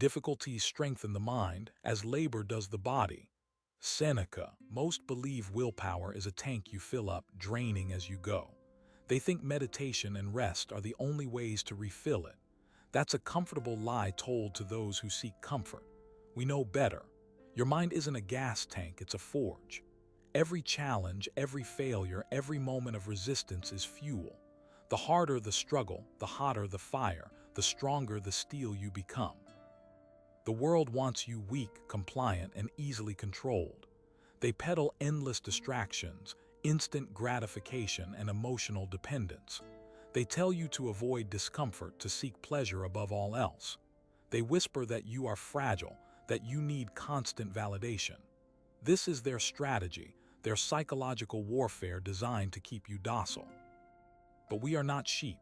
Difficulties strengthen the mind, as labor does the body. Seneca. Most believe willpower is a tank you fill up, draining as you go. They think meditation and rest are the only ways to refill it. That's a comfortable lie told to those who seek comfort. We know better. Your mind isn't a gas tank, it's a forge. Every challenge, every failure, every moment of resistance is fuel. The harder the struggle, the hotter the fire, the stronger the steel you become. The world wants you weak, compliant, and easily controlled. They peddle endless distractions, instant gratification, and emotional dependence. They tell you to avoid discomfort, to seek pleasure above all else. They whisper that you are fragile, that you need constant validation. This is their strategy, their psychological warfare designed to keep you docile. But we are not sheep.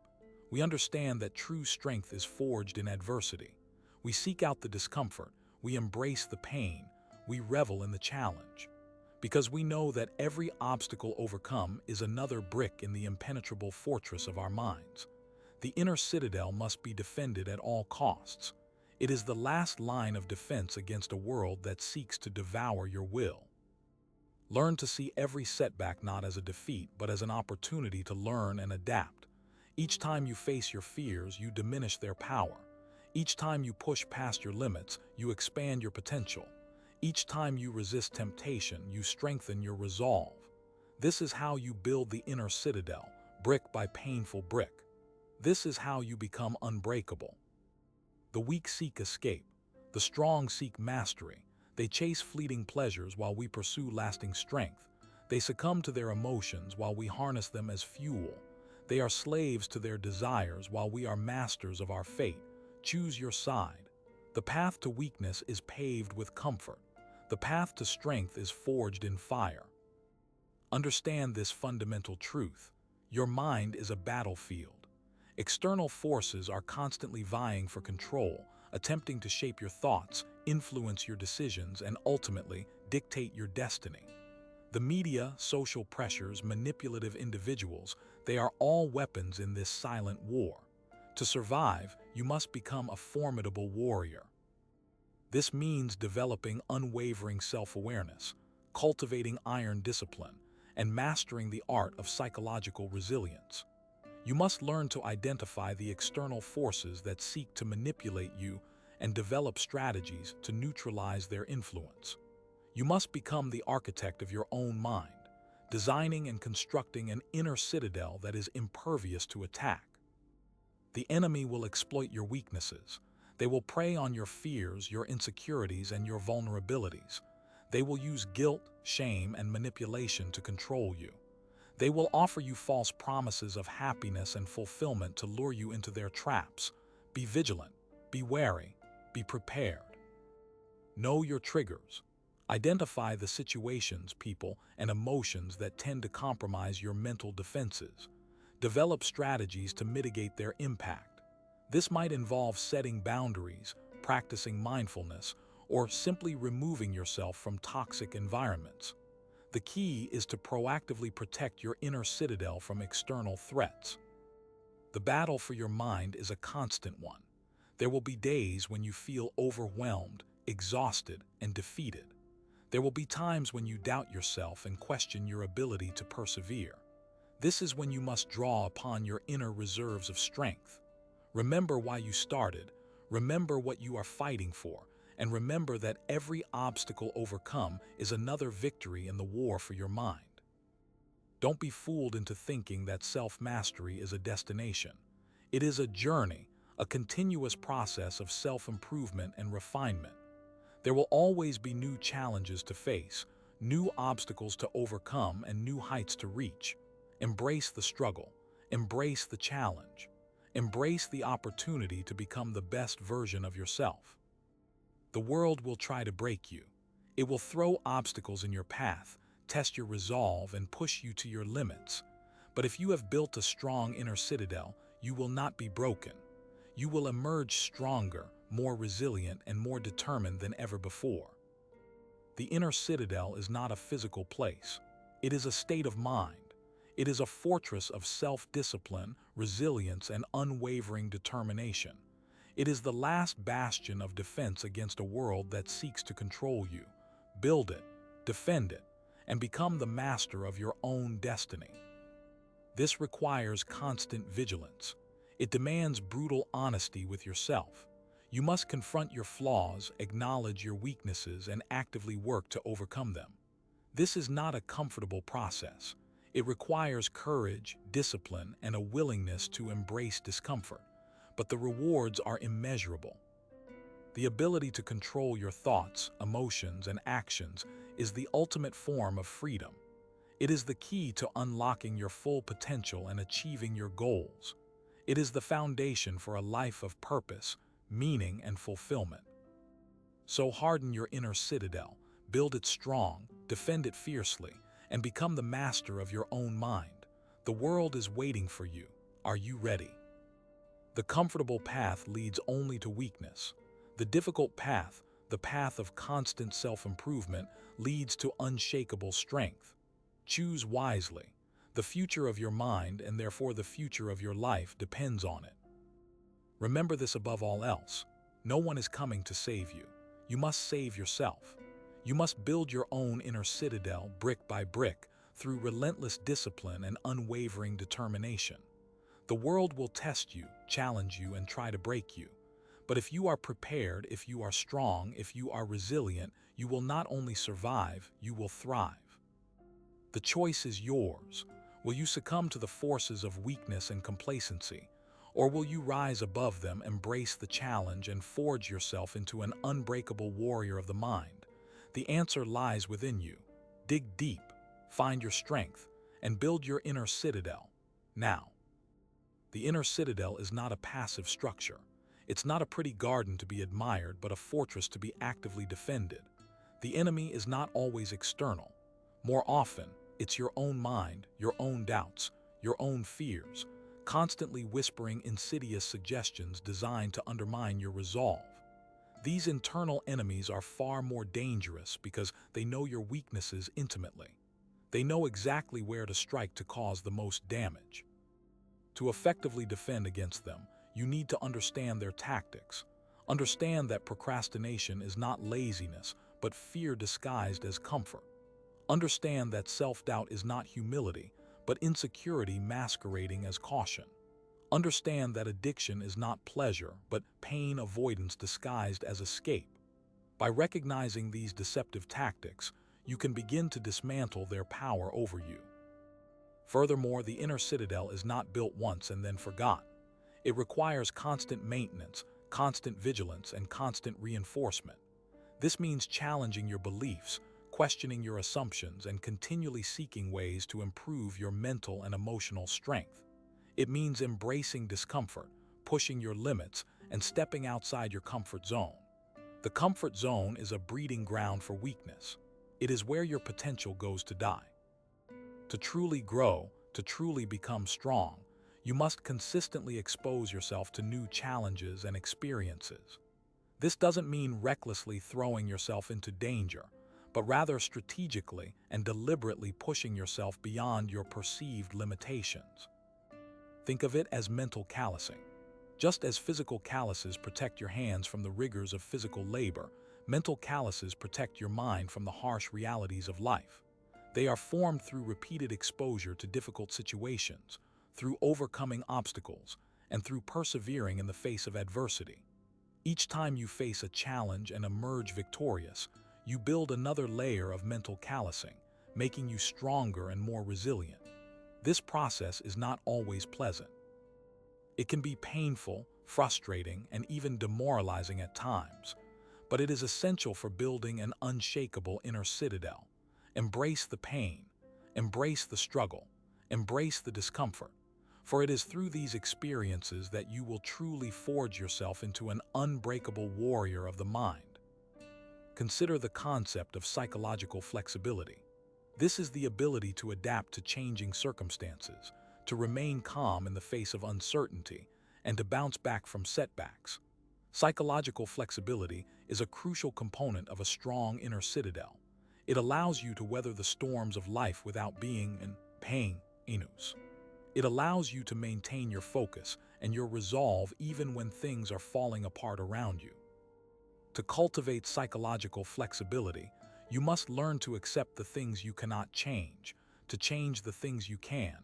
We understand that true strength is forged in adversity. We seek out the discomfort, we embrace the pain, we revel in the challenge. Because we know that every obstacle overcome is another brick in the impenetrable fortress of our minds. The inner citadel must be defended at all costs. It is the last line of defense against a world that seeks to devour your will. Learn to see every setback not as a defeat, but as an opportunity to learn and adapt. Each time you face your fears, you diminish their power. Each time you push past your limits, you expand your potential. Each time you resist temptation, you strengthen your resolve. This is how you build the inner citadel, brick by painful brick. This is how you become unbreakable. The weak seek escape. The strong seek mastery. They chase fleeting pleasures while we pursue lasting strength. They succumb to their emotions while we harness them as fuel. They are slaves to their desires while we are masters of our fate. Choose your side. The path to weakness is paved with comfort. The path to strength is forged in fire. Understand this fundamental truth. Your mind is a battlefield. External forces are constantly vying for control, attempting to shape your thoughts, influence your decisions, and ultimately dictate your destiny. The media, social pressures, manipulative individuals, they are all weapons in this silent war. To survive, you must become a formidable warrior. This means developing unwavering self-awareness, cultivating iron discipline, and mastering the art of psychological resilience. You must learn to identify the external forces that seek to manipulate you and develop strategies to neutralize their influence. You must become the architect of your own mind, designing and constructing an inner citadel that is impervious to attack. The enemy will exploit your weaknesses. They will prey on your fears, your insecurities, and your vulnerabilities. They will use guilt, shame, and manipulation to control you. They will offer you false promises of happiness and fulfillment to lure you into their traps. Be vigilant, be wary, be prepared. Know your triggers. Identify the situations, people, and emotions that tend to compromise your mental defenses. Develop strategies to mitigate their impact. This might involve setting boundaries, practicing mindfulness, or simply removing yourself from toxic environments. The key is to proactively protect your inner citadel from external threats. The battle for your mind is a constant one. There will be days when you feel overwhelmed, exhausted, and defeated. There will be times when you doubt yourself and question your ability to persevere. This is when you must draw upon your inner reserves of strength. Remember why you started, remember what you are fighting for, and remember that every obstacle overcome is another victory in the war for your mind. Don't be fooled into thinking that self-mastery is a destination. It is a journey, a continuous process of self-improvement and refinement. There will always be new challenges to face, new obstacles to overcome, and new heights to reach. Embrace the struggle. Embrace the challenge. Embrace the opportunity to become the best version of yourself. The world will try to break you. It will throw obstacles in your path, test your resolve, and push you to your limits. But if you have built a strong inner citadel, you will not be broken. You will emerge stronger, more resilient, and more determined than ever before. The inner citadel is not a physical place. It is a state of mind. It is a fortress of self-discipline, resilience, and unwavering determination. It is the last bastion of defense against a world that seeks to control you. Build it, defend it, and become the master of your own destiny. This requires constant vigilance. It demands brutal honesty with yourself. You must confront your flaws, acknowledge your weaknesses, and actively work to overcome them. This is not a comfortable process. It requires courage, discipline, and a willingness to embrace discomfort, but the rewards are immeasurable. The ability to control your thoughts, emotions, and actions is the ultimate form of freedom. It is the key to unlocking your full potential and achieving your goals. It is the foundation for a life of purpose, meaning, and fulfillment. So harden your inner citadel, build it strong, defend it fiercely, and become the master of your own mind. The world is waiting for you. Are you ready? The comfortable path leads only to weakness. The difficult path, the path of constant self-improvement, leads to unshakable strength. Choose wisely. The future of your mind, and therefore the future of your life, depends on it. Remember this above all else. No one is coming to save you. You must save yourself. You must build your own inner citadel brick by brick through relentless discipline and unwavering determination. The world will test you, challenge you, and try to break you. But if you are prepared, if you are strong, if you are resilient, you will not only survive, you will thrive. The choice is yours. Will you succumb to the forces of weakness and complacency? Or will you rise above them, embrace the challenge, and forge yourself into an unbreakable warrior of the mind? The answer lies within you. Dig deep, find your strength, and build your inner citadel. Now, the inner citadel is not a passive structure. It's not a pretty garden to be admired, but a fortress to be actively defended. The enemy is not always external. More often, it's your own mind, your own doubts, your own fears, constantly whispering insidious suggestions designed to undermine your resolve. These internal enemies are far more dangerous because they know your weaknesses intimately. They know exactly where to strike to cause the most damage. To effectively defend against them, you need to understand their tactics. Understand that procrastination is not laziness, but fear disguised as comfort. Understand that self-doubt is not humility, but insecurity masquerading as caution. Understand that addiction is not pleasure, but pain avoidance disguised as escape. By recognizing these deceptive tactics, you can begin to dismantle their power over you. Furthermore, the inner citadel is not built once and then forgotten. It requires constant maintenance, constant vigilance, and constant reinforcement. This means challenging your beliefs, questioning your assumptions, and continually seeking ways to improve your mental and emotional strength. It means embracing discomfort, pushing your limits, and stepping outside your comfort zone. The comfort zone is a breeding ground for weakness. It is where your potential goes to die. To truly grow, to truly become strong, you must consistently expose yourself to new challenges and experiences. This doesn't mean recklessly throwing yourself into danger, but rather strategically and deliberately pushing yourself beyond your perceived limitations. Think of it as mental callousing. Just as physical calluses protect your hands from the rigors of physical labor, mental calluses protect your mind from the harsh realities of life. They are formed through repeated exposure to difficult situations, through overcoming obstacles, and through persevering in the face of adversity. Each time you face a challenge and emerge victorious, you build another layer of mental callousing, making you stronger and more resilient. This process is not always pleasant. It can be painful, frustrating, and even demoralizing at times, but it is essential for building an unshakable inner citadel. Embrace the pain, embrace the struggle, embrace the discomfort, for it is through these experiences that you will truly forge yourself into an unbreakable warrior of the mind. Consider the concept of psychological flexibility. This is the ability to adapt to changing circumstances, to remain calm in the face of uncertainty, and to bounce back from setbacks. Psychological flexibility is a crucial component of a strong inner citadel. It allows you to weather the storms of life without being in pain. It allows you to maintain your focus and your resolve even when things are falling apart around you. To cultivate psychological flexibility, you must learn to accept the things you cannot change, to change the things you can,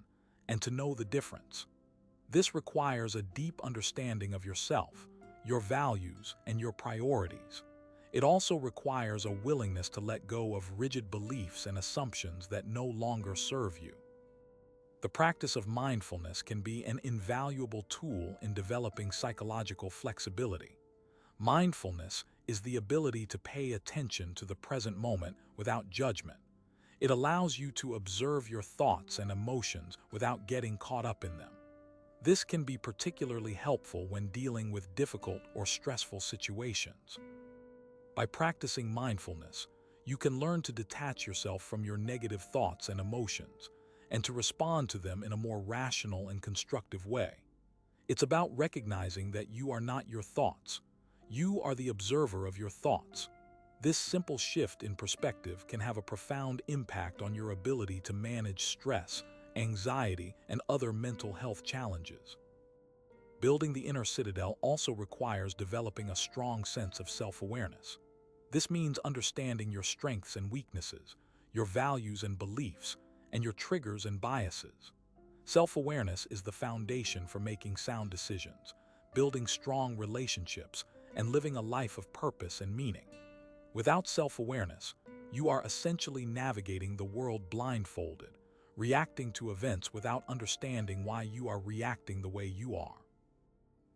and to know the difference. This requires a deep understanding of yourself, your values, and your priorities. It also requires a willingness to let go of rigid beliefs and assumptions that no longer serve you. The practice of mindfulness can be an invaluable tool in developing psychological flexibility. Mindfulness is the ability to pay attention to the present moment without judgment. It allows you to observe your thoughts and emotions without getting caught up in them. This can be particularly helpful when dealing with difficult or stressful situations. By practicing mindfulness, you can learn to detach yourself from your negative thoughts and emotions, and to respond to them in a more rational and constructive way. It's about recognizing that you are not your thoughts. You are the observer of your thoughts. This simple shift in perspective can have a profound impact on your ability to manage stress, anxiety, and other mental health challenges. Building the inner citadel also requires developing a strong sense of self-awareness. This means understanding your strengths and weaknesses, your values and beliefs, and your triggers and biases. Self-awareness is the foundation for making sound decisions, building strong relationships, and living a life of purpose and meaning. Without self-awareness, you are essentially navigating the world blindfolded, reacting to events without understanding why you are reacting the way you are.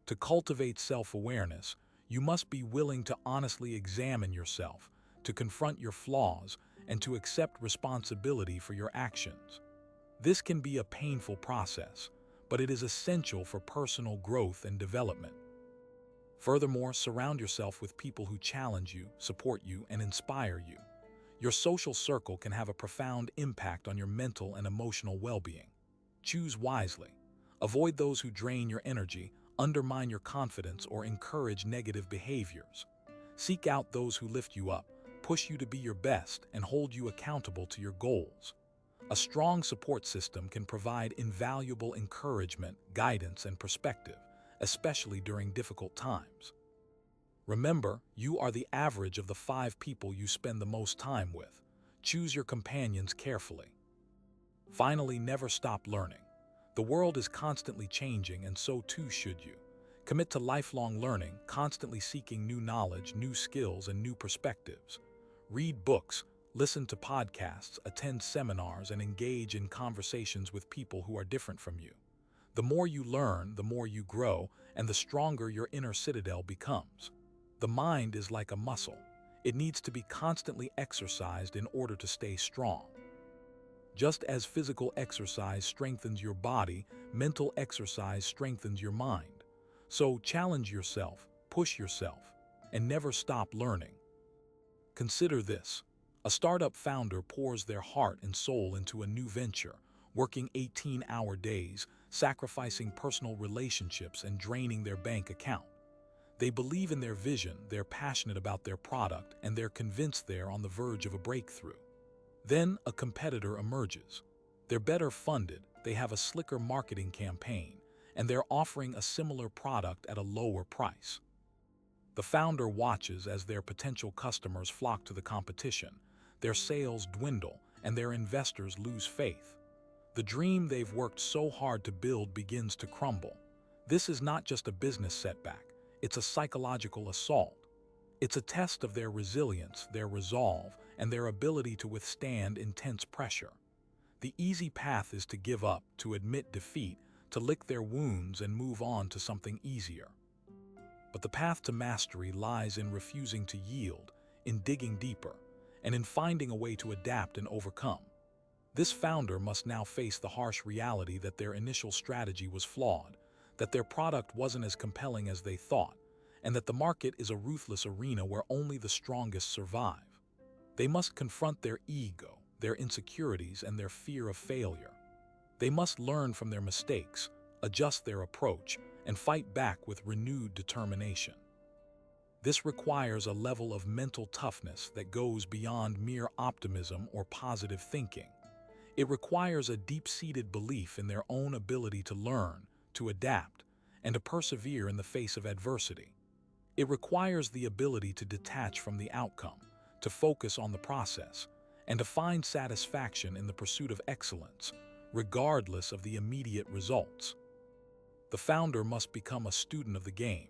To cultivate self-awareness, you must be willing to honestly examine yourself, to confront your flaws, and to accept responsibility for your actions. This can be a painful process, but it is essential for personal growth and development. Furthermore, surround yourself with people who challenge you, support you, and inspire you. Your social circle can have a profound impact on your mental and emotional well-being. Choose wisely. Avoid those who drain your energy, undermine your confidence, or encourage negative behaviors. Seek out those who lift you up, push you to be your best, and hold you accountable to your goals. A strong support system can provide invaluable encouragement, guidance, and perspective, especially during difficult times. Remember, you are the average of the 5 people you spend the most time with. Choose your companions carefully. Finally, never stop learning. The world is constantly changing, and so too should you. Commit to lifelong learning, constantly seeking new knowledge, new skills, and new perspectives. Read books, listen to podcasts, attend seminars, and engage in conversations with people who are different from you. The more you learn, the more you grow, and the stronger your inner citadel becomes. The mind is like a muscle. It needs to be constantly exercised in order to stay strong. Just as physical exercise strengthens your body, mental exercise strengthens your mind. So challenge yourself, push yourself, and never stop learning. Consider this. A startup founder pours their heart and soul into a new venture, working 18-hour days, sacrificing personal relationships, and draining their bank account. They believe in their vision, they're passionate about their product, and they're convinced they're on the verge of a breakthrough. Then a competitor emerges. They're better funded, they have a slicker marketing campaign, and they're offering a similar product at a lower price. The founder watches as their potential customers flock to the competition, their sales dwindle, and their investors lose faith. The dream they've worked so hard to build begins to crumble. This is not just a business setback, it's a psychological assault. It's a test of their resilience, their resolve, and their ability to withstand intense pressure. The easy path is to give up, to admit defeat, to lick their wounds and move on to something easier. But the path to mastery lies in refusing to yield, in digging deeper, and in finding a way to adapt and overcome. This founder must now face the harsh reality that their initial strategy was flawed, that their product wasn't as compelling as they thought, and that the market is a ruthless arena where only the strongest survive. They must confront their ego, their insecurities, and their fear of failure. They must learn from their mistakes, adjust their approach, and fight back with renewed determination. This requires a level of mental toughness that goes beyond mere optimism or positive thinking. It requires a deep-seated belief in their own ability to learn, to adapt, and to persevere in the face of adversity. It requires the ability to detach from the outcome, to focus on the process, and to find satisfaction in the pursuit of excellence, regardless of the immediate results. The founder must become a student of the game,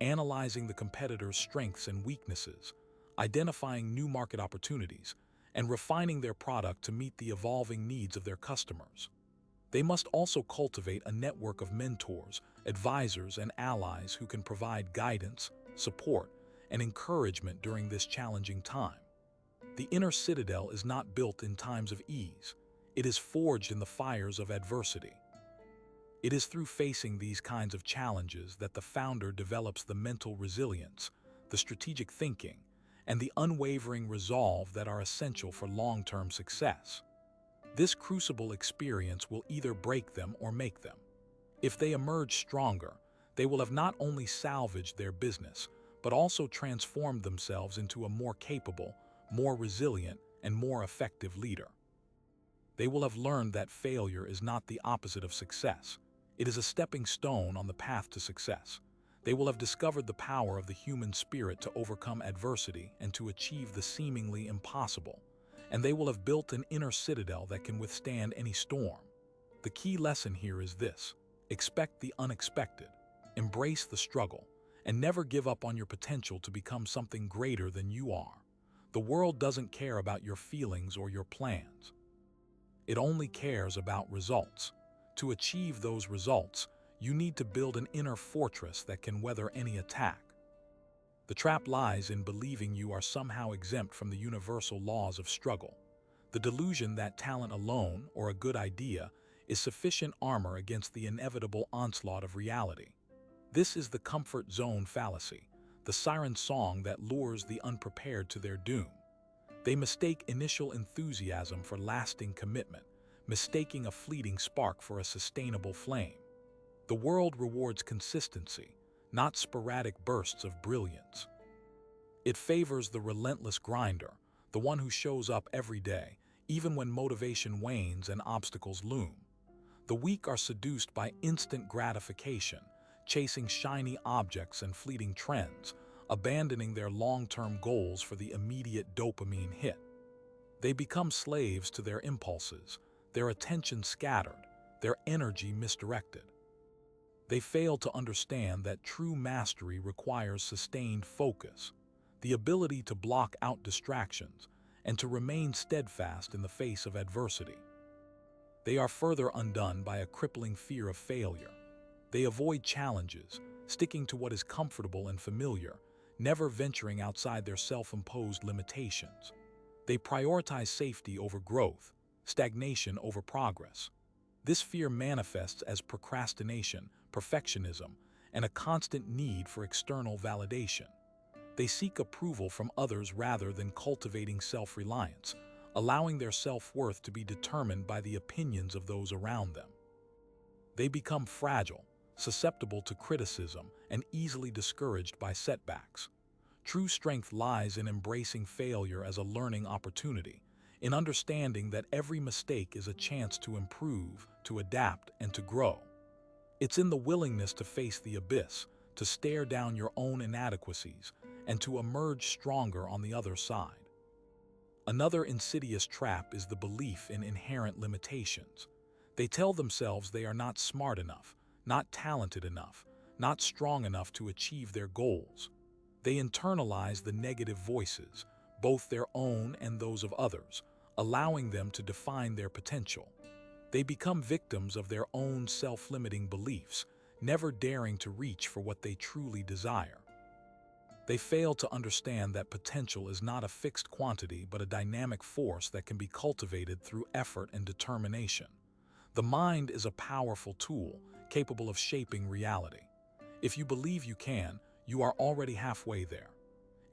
analyzing the competitor's strengths and weaknesses, identifying new market opportunities, and refining their product to meet the evolving needs of their customers. They must also cultivate a network of mentors, advisors, and allies who can provide guidance, support, and encouragement during this challenging time. The inner citadel is not built in times of ease. It is forged in the fires of adversity. It is through facing these kinds of challenges that the founder develops the mental resilience, the strategic thinking, and the unwavering resolve that are essential for long-term success. This crucible experience will either break them or make them. If they emerge stronger, they will have not only salvaged their business, but also transformed themselves into a more capable, more resilient, and more effective leader. They will have learned that failure is not the opposite of success. It is a stepping stone on the path to success. They will have discovered the power of the human spirit to overcome adversity and to achieve the seemingly impossible. And they will have built an inner citadel that can withstand any storm. The key lesson here is this: expect the unexpected, embrace the struggle, and never give up on your potential to become something greater than you are. The world doesn't care about your feelings or your plans. It only cares about results. To achieve those results, you need to build an inner fortress that can weather any attack. The trap lies in believing you are somehow exempt from the universal laws of struggle. The delusion that talent alone, or a good idea, is sufficient armor against the inevitable onslaught of reality. This is the comfort zone fallacy, the siren song that lures the unprepared to their doom. They mistake initial enthusiasm for lasting commitment, mistaking a fleeting spark for a sustainable flame. The world rewards consistency, not sporadic bursts of brilliance. It favors the relentless grinder, the one who shows up every day, even when motivation wanes and obstacles loom. The weak are seduced by instant gratification, chasing shiny objects and fleeting trends, abandoning their long-term goals for the immediate dopamine hit. They become slaves to their impulses, their attention scattered, their energy misdirected. They fail to understand that true mastery requires sustained focus, the ability to block out distractions, and to remain steadfast in the face of adversity. They are further undone by a crippling fear of failure. They avoid challenges, sticking to what is comfortable and familiar, never venturing outside their self-imposed limitations. They prioritize safety over growth, stagnation over progress. This fear manifests as procrastination, perfectionism, and a constant need for external validation. They seek approval from others rather than cultivating self-reliance, allowing their self-worth to be determined by the opinions of those around them. They become fragile, susceptible to criticism, and easily discouraged by setbacks. True strength lies in embracing failure as a learning opportunity, in understanding that every mistake is a chance to improve, to adapt, and to grow. It's in the willingness to face the abyss, to stare down your own inadequacies, and to emerge stronger on the other side. Another insidious trap is the belief in inherent limitations. They tell themselves they are not smart enough, not talented enough, not strong enough to achieve their goals. They internalize the negative voices, both their own and those of others, allowing them to define their potential. They become victims of their own self-limiting beliefs, never daring to reach for what they truly desire. They fail to understand that potential is not a fixed quantity but a dynamic force that can be cultivated through effort and determination. The mind is a powerful tool, capable of shaping reality. If you believe you can, you are already halfway there.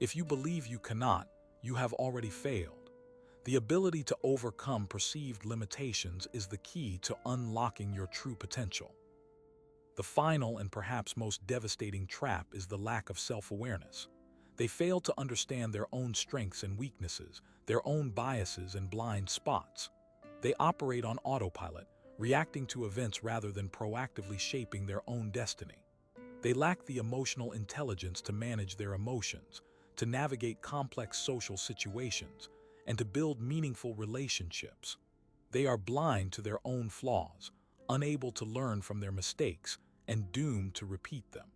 If you believe you cannot, you have already failed. The ability to overcome perceived limitations is the key to unlocking your true potential. The final and perhaps most devastating trap is the lack of self-awareness. They fail to understand their own strengths and weaknesses, their own biases and blind spots. They operate on autopilot, reacting to events rather than proactively shaping their own destiny. They lack the emotional intelligence to manage their emotions, to navigate complex social situations, and to build meaningful relationships. They are blind to their own flaws, unable to learn from their mistakes, and doomed to repeat them.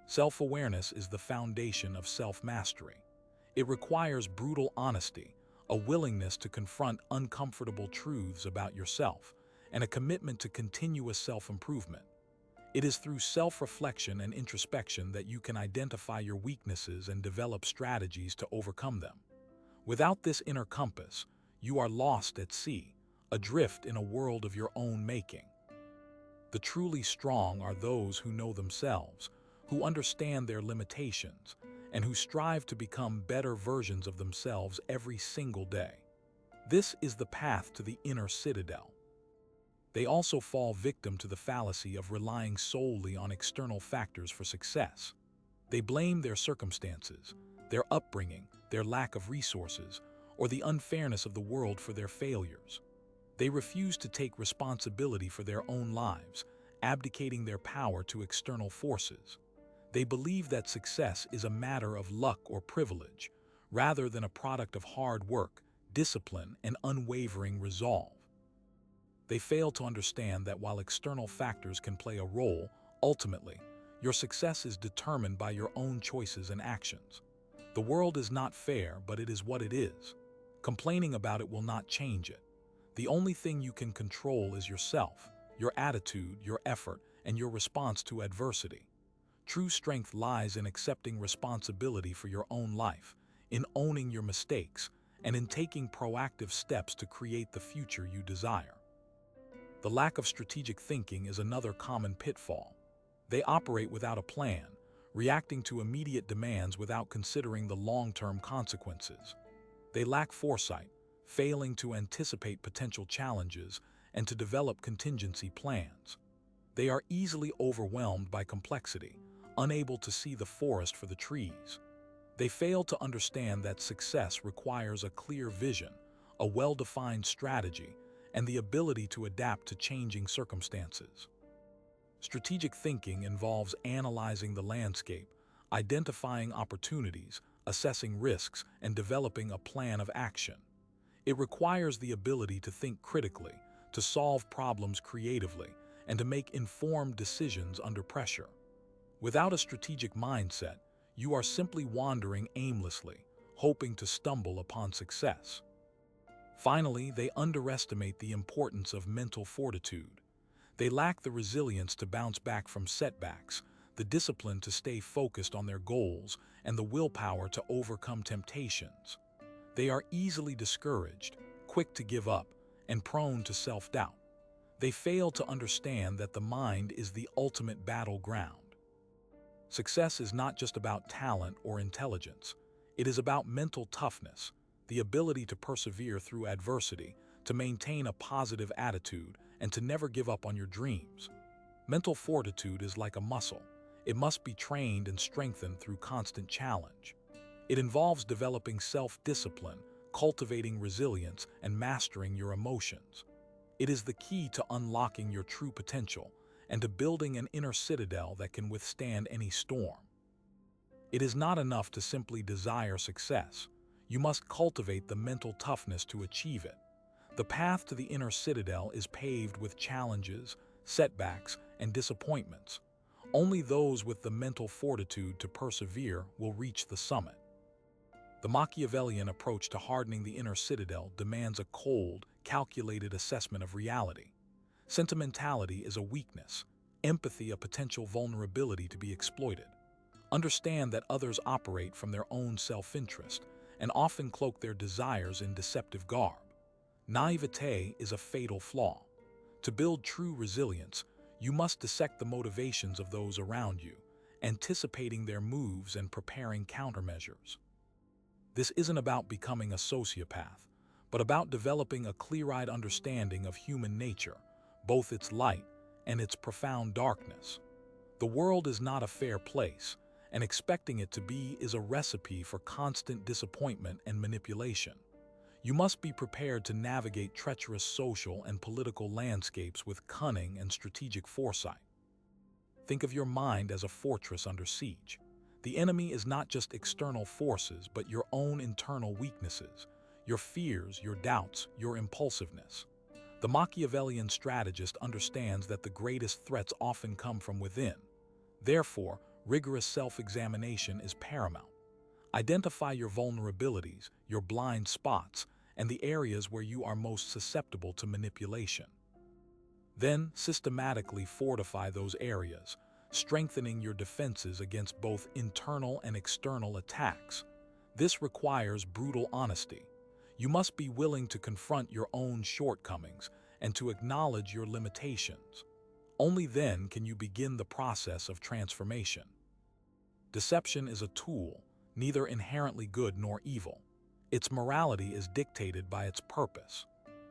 Self-awareness is the foundation of self-mastery. It requires brutal honesty, a willingness to confront uncomfortable truths about yourself, and a commitment to continuous self-improvement. It is through self-reflection and introspection that you can identify your weaknesses and develop strategies to overcome them. Without this inner compass, you are lost at sea, adrift in a world of your own making. The truly strong are those who know themselves, who understand their limitations, and who strive to become better versions of themselves every single day. This is the path to the inner citadel. They also fall victim to the fallacy of relying solely on external factors for success. They blame their circumstances, their upbringing, their lack of resources, or the unfairness of the world for their failures. They refuse to take responsibility for their own lives, abdicating their power to external forces. They believe that success is a matter of luck or privilege, rather than a product of hard work, discipline, and unwavering resolve. They fail to understand that while external factors can play a role, ultimately, your success is determined by your own choices and actions. The world is not fair, but it is what it is. Complaining about it will not change it. The only thing you can control is yourself, your attitude, your effort, and your response to adversity. True strength lies in accepting responsibility for your own life, in owning your mistakes, and in taking proactive steps to create the future you desire. The lack of strategic thinking is another common pitfall. They operate without a plan, reacting to immediate demands without considering the long-term consequences. They lack foresight, failing to anticipate potential challenges and to develop contingency plans. They are easily overwhelmed by complexity, unable to see the forest for the trees. They fail to understand that success requires a clear vision, a well-defined strategy, and the ability to adapt to changing circumstances. Strategic thinking involves analyzing the landscape, identifying opportunities, assessing risks, and developing a plan of action. It requires the ability to think critically, to solve problems creatively, and to make informed decisions under pressure. Without a strategic mindset, you are simply wandering aimlessly, hoping to stumble upon success. Finally, they underestimate the importance of mental fortitude. They lack the resilience to bounce back from setbacks, the discipline to stay focused on their goals, and the willpower to overcome temptations. They are easily discouraged, quick to give up, and prone to self-doubt. They fail to understand that the mind is the ultimate battleground. Success is not just about talent or intelligence. It is about mental toughness, the ability to persevere through adversity, to maintain a positive attitude, and to never give up on your dreams. Mental fortitude is like a muscle. It must be trained and strengthened through constant challenge. It involves developing self-discipline, cultivating resilience, and mastering your emotions. It is the key to unlocking your true potential and to building an inner citadel that can withstand any storm. It is not enough to simply desire success. You must cultivate the mental toughness to achieve it. The path to the inner citadel is paved with challenges, setbacks, and disappointments. Only those with the mental fortitude to persevere will reach the summit. The Machiavellian approach to hardening the inner citadel demands a cold, calculated assessment of reality. Sentimentality is a weakness, empathy a potential vulnerability to be exploited. Understand that others operate from their own self-interest and often cloak their desires in deceptive garb. Naivete is a fatal flaw. To build true resilience, you must dissect the motivations of those around you, anticipating their moves and preparing countermeasures. This isn't about becoming a sociopath, but about developing a clear-eyed understanding of human nature, both its light and its profound darkness. The world is not a fair place, and expecting it to be is a recipe for constant disappointment and manipulation. You must be prepared to navigate treacherous social and political landscapes with cunning and strategic foresight. Think of your mind as a fortress under siege. The enemy is not just external forces, but your own internal weaknesses, your fears, your doubts, your impulsiveness. The Machiavellian strategist understands that the greatest threats often come from within. Therefore, rigorous self-examination is paramount. Identify your vulnerabilities, your blind spots, and the areas where you are most susceptible to manipulation. Then, systematically fortify those areas, strengthening your defenses against both internal and external attacks. This requires brutal honesty. You must be willing to confront your own shortcomings and to acknowledge your limitations. Only then can you begin the process of transformation. Deception is a tool, neither inherently good nor evil. Its morality is dictated by its purpose.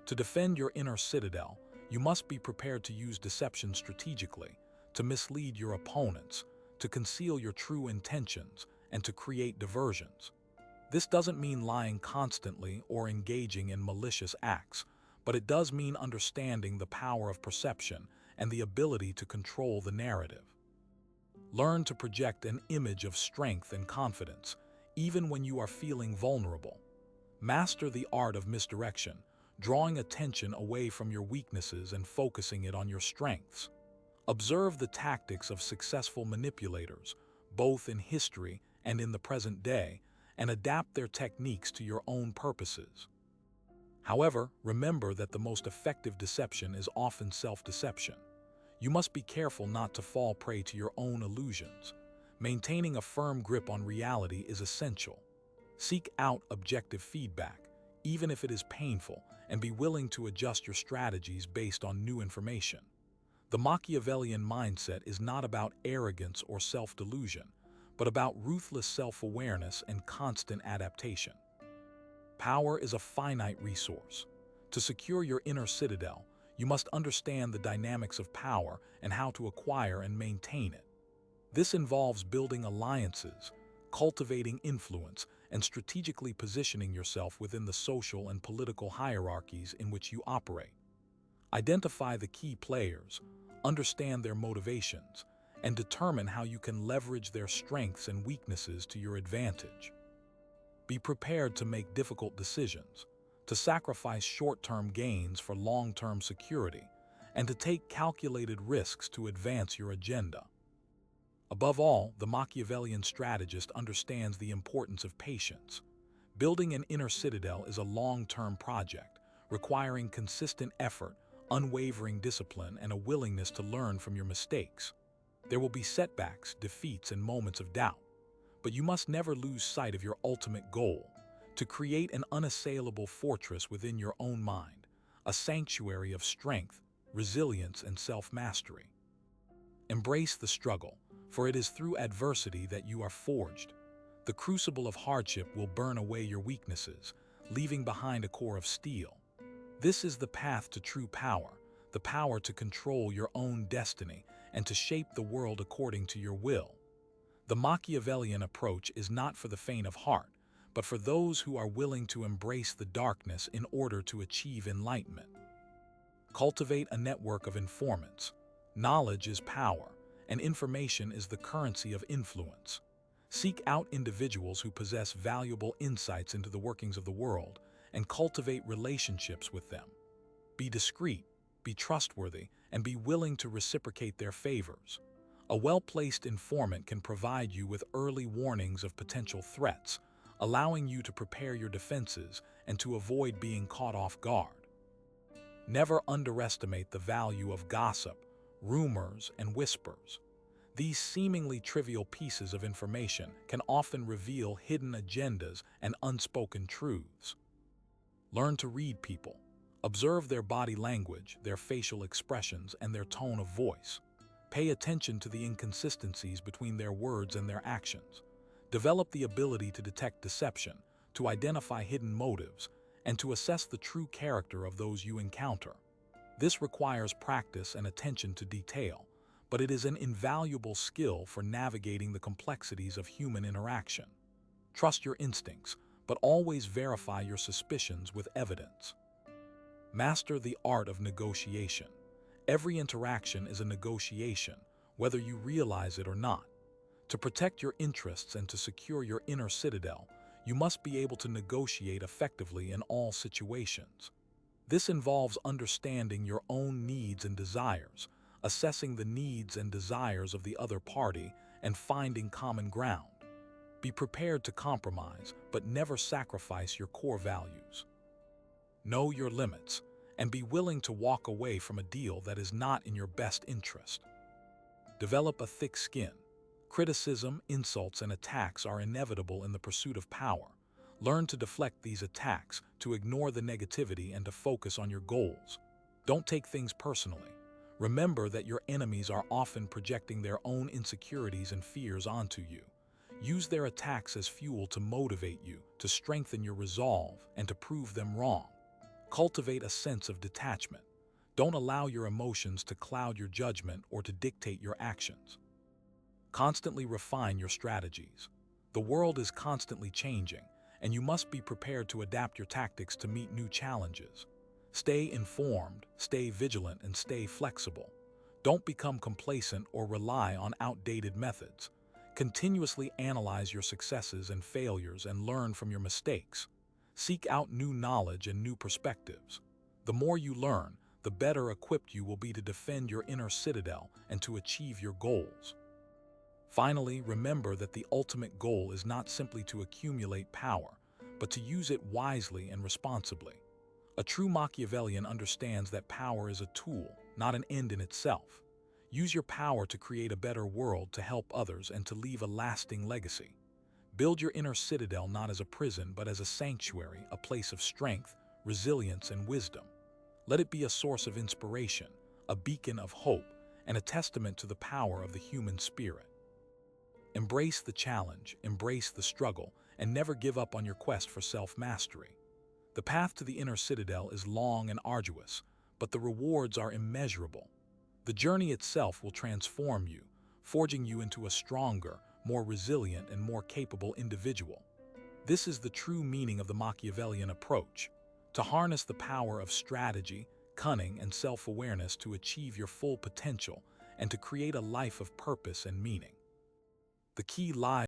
To defend your inner citadel, you must be prepared to use deception strategically, to mislead your opponents, to conceal your true intentions, and to create diversions. This doesn't mean lying constantly or engaging in malicious acts, but it does mean understanding the power of perception and the ability to control the narrative. Learn to project an image of strength and confidence, even when you are feeling vulnerable. Master the art of misdirection, drawing attention away from your weaknesses and focusing it on your strengths. Observe the tactics of successful manipulators, both in history and in the present day, and adapt their techniques to your own purposes. However, remember that the most effective deception is often self-deception. You must be careful not to fall prey to your own illusions. Maintaining a firm grip on reality is essential. Seek out objective feedback, even if it is painful, and be willing to adjust your strategies based on new information. The Machiavellian mindset is not about arrogance or self-delusion, but about ruthless self-awareness and constant adaptation. Power is a finite resource. To secure your inner citadel, you must understand the dynamics of power and how to acquire and maintain it. This involves building alliances, cultivating influence, and strategically positioning yourself within the social and political hierarchies in which you operate. Identify the key players, understand their motivations, and determine how you can leverage their strengths and weaknesses to your advantage. Be prepared to make difficult decisions, to sacrifice short-term gains for long-term security, and to take calculated risks to advance your agenda. Above all, the Machiavellian strategist understands the importance of patience. Building an inner citadel is a long-term project, requiring consistent effort, unwavering discipline, and a willingness to learn from your mistakes. There will be setbacks, defeats, and moments of doubt, but you must never lose sight of your ultimate goal: to create an unassailable fortress within your own mind, a sanctuary of strength, resilience, and self-mastery. Embrace the struggle, for it is through adversity that you are forged. The crucible of hardship will burn away your weaknesses, leaving behind a core of steel. This is the path to true power, the power to control your own destiny and to shape the world according to your will. The Machiavellian approach is not for the faint of heart, but for those who are willing to embrace the darkness in order to achieve enlightenment. Cultivate a network of informants. Knowledge is power, and information is the currency of influence. Seek out individuals who possess valuable insights into the workings of the world and cultivate relationships with them. Be discreet, be trustworthy, and be willing to reciprocate their favors. A well-placed informant can provide you with early warnings of potential threats, allowing you to prepare your defenses and to avoid being caught off guard. Never underestimate the value of gossip, rumors, and whispers. These seemingly trivial pieces of information can often reveal hidden agendas and unspoken truths. Learn to read people. Observe their body language, their facial expressions, and their tone of voice. Pay attention to the inconsistencies between their words and their actions. Develop the ability to detect deception, to identify hidden motives, and to assess the true character of those you encounter. This requires practice and attention to detail, but it is an invaluable skill for navigating the complexities of human interaction. Trust your instincts, but always verify your suspicions with evidence. Master the art of negotiation. Every interaction is a negotiation, whether you realize it or not. To protect your interests and to secure your inner citadel, you must be able to negotiate effectively in all situations. This involves understanding your own needs and desires, assessing the needs and desires of the other party, and finding common ground. Be prepared to compromise, but never sacrifice your core values. Know your limits, and be willing to walk away from a deal that is not in your best interest. Develop a thick skin. Criticism, insults, and attacks are inevitable in the pursuit of power. Learn to deflect these attacks, to ignore the negativity, and to focus on your goals. Don't take things personally. Remember that your enemies are often projecting their own insecurities and fears onto you. Use their attacks as fuel to motivate you, to strengthen your resolve, and to prove them wrong. Cultivate a sense of detachment. Don't allow your emotions to cloud your judgment or to dictate your actions. Constantly refine your strategies. The world is constantly changing, and you must be prepared to adapt your tactics to meet new challenges. Stay informed, stay vigilant, and stay flexible. Don't become complacent or rely on outdated methods. Continuously analyze your successes and failures and learn from your mistakes. Seek out new knowledge and new perspectives. The more you learn, the better equipped you will be to defend your inner citadel and to achieve your goals. Finally, remember that the ultimate goal is not simply to accumulate power, but to use it wisely and responsibly. A true Machiavellian understands that power is a tool, not an end in itself. Use your power to create a better world, to help others, and to leave a lasting legacy. Build your inner citadel not as a prison, but as a sanctuary, a place of strength, resilience, and wisdom. Let it be a source of inspiration, a beacon of hope, and a testament to the power of the human spirit. Embrace the challenge, embrace the struggle, and never give up on your quest for self-mastery. The path to the inner citadel is long and arduous, but the rewards are immeasurable. The journey itself will transform you, forging you into a stronger, more resilient, and more capable individual. This is the true meaning of the Machiavellian approach: to harness the power of strategy, cunning, and self-awareness to achieve your full potential and to create a life of purpose and meaning. The key lies